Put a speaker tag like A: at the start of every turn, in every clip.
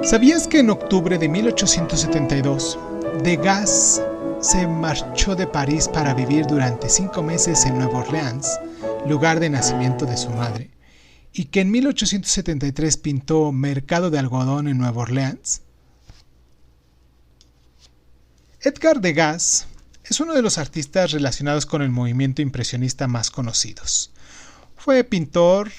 A: ¿Sabías que en octubre de 1872, Degas se marchó de París para vivir durante 5 meses en Nueva Orleans, lugar de nacimiento de su madre, y que en 1873 pintó Mercado de Algodón en Nueva Orleans? Edgar Degas es uno de los artistas relacionados con el movimiento impresionista más conocidos. Fue pintor,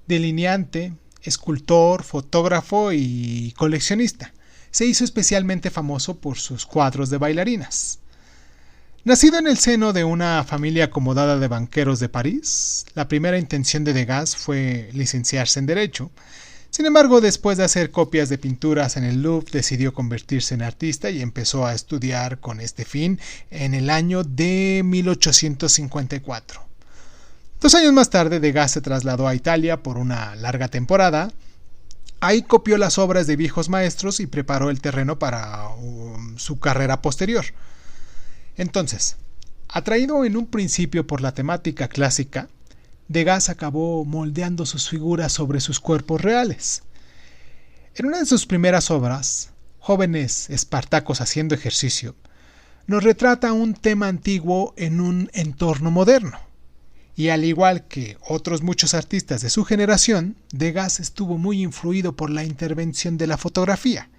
A: delineante, escultor, fotógrafo y coleccionista. Se hizo especialmente famoso por sus cuadros de bailarinas. Nacido en el seno de una familia acomodada de banqueros de París, la primera intención de Degas fue licenciarse en Derecho. Sin embargo, después de hacer copias de pinturas en el Louvre, decidió convertirse en artista y empezó a estudiar con este fin en el año de 1854. 2 años más tarde, Degas se trasladó a Italia por una larga temporada. Ahí copió las obras de viejos maestros y preparó el terreno para su carrera posterior. Entonces, atraído en un principio por la temática clásica, Degas acabó moldeando sus figuras sobre sus cuerpos reales. En una de sus primeras obras, Jóvenes espartacos haciendo ejercicio, nos retrata un tema antiguo en un entorno moderno. Y al igual que otros muchos artistas de su generación, Degas estuvo muy influido por la intervención de la fotografía.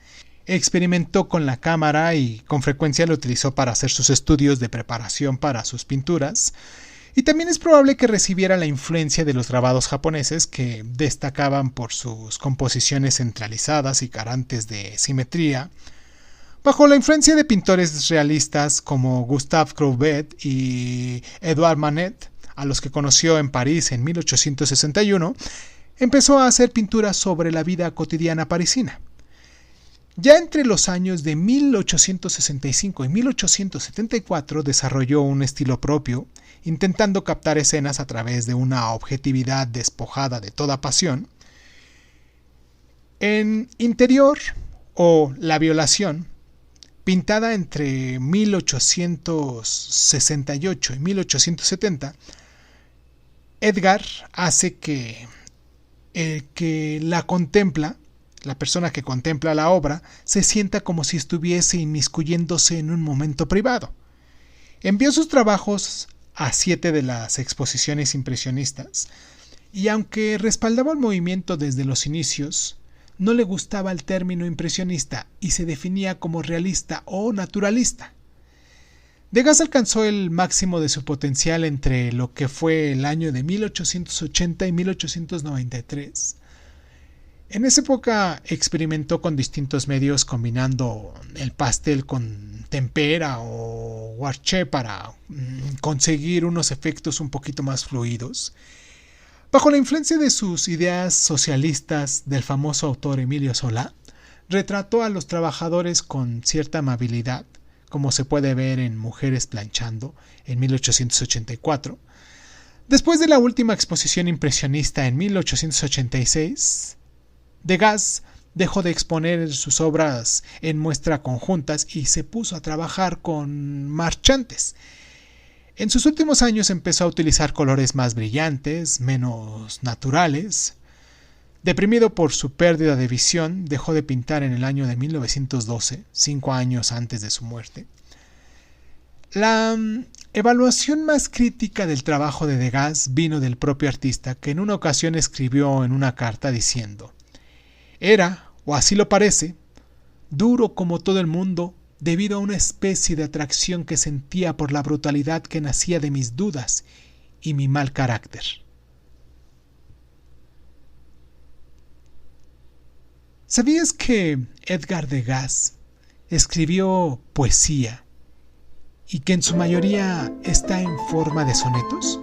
A: Experimentó con la cámara y con frecuencia lo utilizó para hacer sus estudios de preparación para sus pinturas. Y también es probable que recibiera la influencia de los grabados japoneses, que destacaban por sus composiciones centralizadas y carantes de simetría, bajo la influencia de pintores realistas como Gustave Courbet y Edouard Manet, a los que conoció en París en 1861, empezó a hacer pinturas sobre la vida cotidiana parisina. Ya entre los años de 1865 y 1874 desarrolló un estilo propio, intentando captar escenas a través de una objetividad despojada de toda pasión. En Interior o La violación, pintada entre 1868 y 1870, Edgar hace que el que la contempla, la persona que contempla la obra, se sienta como si estuviese inmiscuyéndose en un momento privado. Envió sus trabajos a 7 de las exposiciones impresionistas, y aunque respaldaba el movimiento desde los inicios, no le gustaba el término impresionista y se definía como realista o naturalista. Degas alcanzó el máximo de su potencial entre lo que fue el año de 1880 y 1893. En esa época experimentó con distintos medios, combinando el pastel con tempera o guarché para conseguir unos efectos un poquito más fluidos. Bajo la influencia de sus ideas socialistas del famoso autor Emilio Zola, retrató a los trabajadores con cierta amabilidad, como se puede ver en Mujeres planchando, en 1884. Después de la última exposición impresionista en 1886, Degas dejó de exponer sus obras en muestra conjuntas y se puso a trabajar con marchantes. En sus últimos años empezó a utilizar colores más brillantes, menos naturales. Deprimido por su pérdida de visión, dejó de pintar en el año de 1912, 5 años antes de su muerte. La evaluación más crítica del trabajo de Degas vino del propio artista, que en una ocasión escribió en una carta diciendo: «Era, o así lo parece, duro como todo el mundo, debido a una especie de atracción que sentía por la brutalidad que nacía de mis dudas y mi mal carácter». ¿Sabías que Edgar Degas escribió poesía y que en su mayoría está en forma de sonetos?